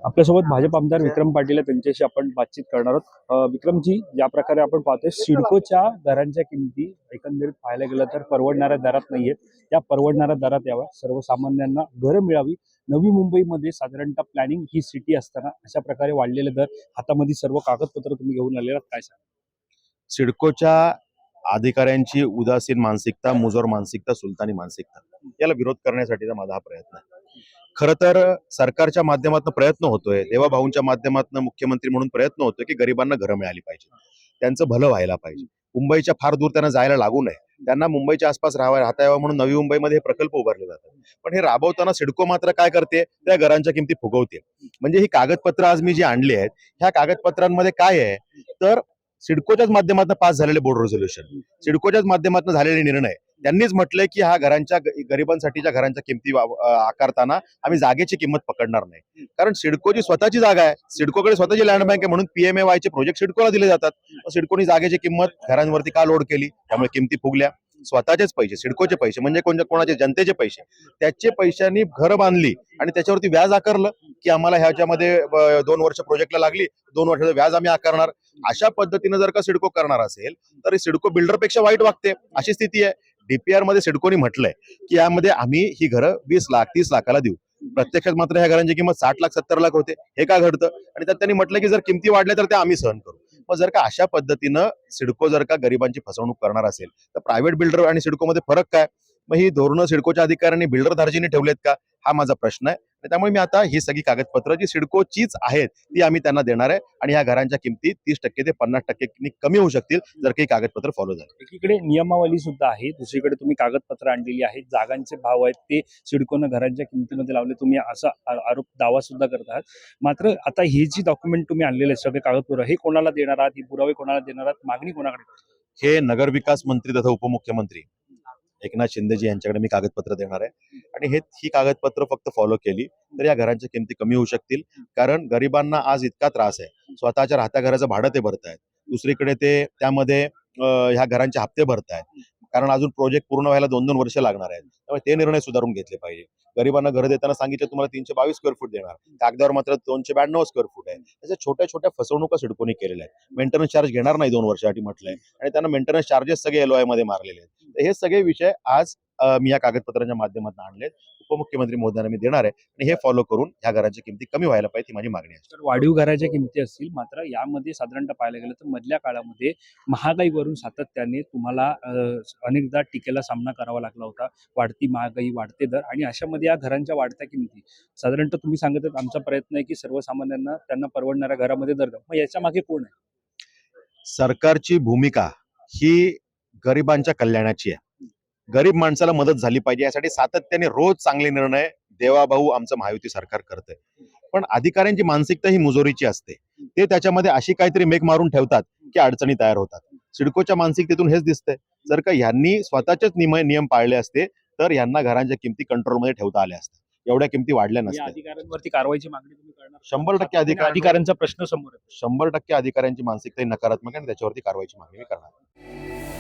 आपल्यासोबत भाजप आमदार विक्रम पाटील आहेत, त्यांच्याशी आपण बातचीत करणार आहोत. विक्रमजी, ज्या प्रकारे आपण पाहतोय सिडकोच्या घरांच्या किमती एकंदरीत पाहायला गेलं तर परवडणाऱ्या दरात नाहीयेत. त्या परवडणाऱ्या दरात याव्या, सर्वसामान्यांना घरं मिळावी. नवी मुंबईमध्ये साधारणतः प्लॅनिंग ही सिटी असताना अशा प्रकारे वाढलेले दर, हातामध्ये सर्व कागदपत्र तुम्ही घेऊन आलेला काय सांगा? सिडकोच्या अधिकाऱ्यांची उदासीन मानसिकता, मुजोर मानसिकता, सुलतानी मानसिकता याला विरोध करण्यासाठीचा माझा हा प्रयत्न आहे. खरं तर सरकारच्या माध्यमातून प्रयत्न होतोय, देवाभाऊंच्या माध्यमातून मुख्यमंत्री म्हणून प्रयत्न होतोय की गरिबांना घरं मिळाली पाहिजे, त्यांचं भलं व्हायला पाहिजे. मुंबईच्या फार दूर त्यांना जायला लागू नये, त्यांना मुंबईच्या आसपास राहता यावं म्हणून नवी मुंबईमध्ये हे प्रकल्प उभारले जातात. पण हे राबवताना सिडको मात्र काय करते, त्या घरांच्या किमती फुगवते. म्हणजे ही कागदपत्र आज मी जी आणली आहेत, ह्या कागदपत्रांमध्ये काय आहे तर सिडकोच्याच माध्यमातून पास झालेले बोर्ड रेझोल्युशन, सिडकोच्याच माध्यमातून झालेले निर्णय. त्यांनीच म्हटलंय की हा गरिबांसाठीच्या घरांच्या किमती आकारताना आम्ही जागेची किंमत पकडणार नाही, कारण सिडकोची स्वतःची जागा आहे, सिडकोकडे स्वतःची लँड बँक आहे, म्हणून PMAY चे प्रोजेक्ट सिडकोला दिले जातात. सिडकोनी जागेची किंमत घरांवरती का लोड केली, त्यामुळे किमती फुगल्या. स्वतःचेच पैसे, सिडकोचे पैसे म्हणजे कोणाचे, जनतेचे पैसे, त्याचे पैशांनी घरं बांधली आणि त्याच्यावरती व्याज आकारलं की आम्हाला ह्याच्यामध्ये 2 वर्ष प्रोजेक्टला लागली, 2 वर्षाचं व्याज आम्ही आकारणार. अशा पद्धतीनं जर का सिडको करणार असेल तर सिडको बिल्डरपेक्षा वाईट वागते, अशी स्थिती आहे. DPR मध्ये सिडकोनी म्हटलंय की यामध्ये आम्ही ही घरं 20 लाख 30 लाखाला देऊ. प्रत्यक्षात मात्र ह्या घरांची किंमत 60 लाख 70 लाख होते. हे का घडतं? आणि त्यात त्यांनी म्हटलं की जर किमती वाढल्या तर त्या आम्ही सहन करू. मग जर का अशा पद्धतीनं सिडको जर का गरिबांची फसवणूक करणार असेल तर प्रायव्हेट बिल्डर आणि सिडकोमध्ये फरक काय? मग ही धोरणं सिडकोच्या अधिकाऱ्यांनी बिल्डर धार्जिनी ठेवलेत का, हा माझा प्रश्न आहे. त्यामुळे मी आता ही सगळी कागदपत्र जी सिडकोचीच आहेत ती आम्ही त्यांना देणार आहे आणि ह्या घरांच्या किमती 30% ते 50% कमी होऊ शकतील जर काही कागदपत्र फॉलो झाले. एकीकडे नियमावली सुद्धा आहे, दुसरीकडे तुम्ही कागदपत्र आणलेली आहेत, जागांचे भाव आहेत ते सिडकोनं घरांच्या किमतीमध्ये लावले, तुम्ही असा आरोप दावा सुद्धा करत आहात. मात्र आता ही जी डॉक्युमेंट तुम्ही आणलेले आहेत सगळे कागदपत्र, हे कोणाला देणार आहात, ही पुरावे कोणाला देणार आहात, मागणी कोणाकडे? हे नगरविकास मंत्री तथा उपमुख्यमंत्री एकनाथ शिंदेजी यांच्याकडे मी कागदपत्र देणार आहे आणि ही कागदपत्र फक्त फॉलो केली तर या घरांच्या किमती कमी होऊ शकतील. कारण गरिबांना आज इतका त्रास आहे, स्वतःच्या राहत्या घराचं भाडं ते भरतायत, दुसरीकडे ते त्यामध्ये ह्या घरांचे हप्ते भरतायत, कारण अजून प्रोजेक्ट पूर्ण व्हायला 2-2 वर्ष लागणार आहेत. त्यामुळे ते निर्णय सुधारून घेतले पाहिजे. गरिबांना घर देताना सांगितलं तुम्हाला 322 स्क्वेअर फूट देणार, कागदावर मात्र 292 स्क्वेअर फूट आहे. अशा छोट्या छोट्या फसवणुका सिडकोनी केलेल्या आहेत. मेंटेनन्स चार्ज घेणार नाही 2 वर्षासाठी म्हटलंय आणि त्यांना मेंटेनन्स चार्जेस सगळे LOI मध्ये मारलेले आहेत. तर हे सगळे विषय आज मी या कागदपत्रांच्या माध्यमातून आणलेत, उपमुख्यमंत्री महोदयांना मी देणार आहे आणि हे फॉलो करून ह्या घरांच्या किमती कमी व्हायला पाहिजे, ही माझी मागणी आहे. तर वाढीव घराच्या किमती असतील, मात्र यामध्ये साधारणतः पाहायला गेलं तर मधल्या काळामध्ये महागाईवरून सातत्याने तुम्हाला अनेकदा टीकेला सामना करावा लागला होता. वाढती महागाई, वाढते दर आणि अशामध्ये या घरांच्या वाढत्या किमती साधारणतः तुम्ही सांगत आहात आमचा प्रयत्न आहे की सर्वसामान्यांना त्यांना परवडणाऱ्या घरामध्ये दर द्या. मग याच्या मागे कोण आहे? सरकारची भूमिका ही गरिबांच्या कल्याणाची आहे. गरीब माणसाला मदत झाली पाहिजे यासाठी सातत्याने रोज चांगले निर्णय देवाभाऊ आमचं महायुती सरकार करतंय. पण अधिकाऱ्यांची मानसिकता ही मुजोरीची असते, ते त्याच्यामध्ये अशी काहीतरी मेक मारून ठेवतात की अडचणी तयार होतात. सिडकोच्या मानसिकतेतून हेच दिसतंय. जर का ह्यांनी स्वतःचेच नियम पाळले असते तर ह्यांना घरांच्या किमती कंट्रोलमध्ये ठेवता आल्या असत्या, एवढ्या किमती वाढल्या या नसत्या. अधिकाऱ्यांवरती कारवाईची मागणी तुम्ही करणार? 100% अधिकाऱ्यांचा प्रश्न समोर आहे. 100% अधिकाऱ्यांची मानसिकता ही नकारात्मक आहे आणि त्याच्यावरती कारवाईची मागणी मी करणार.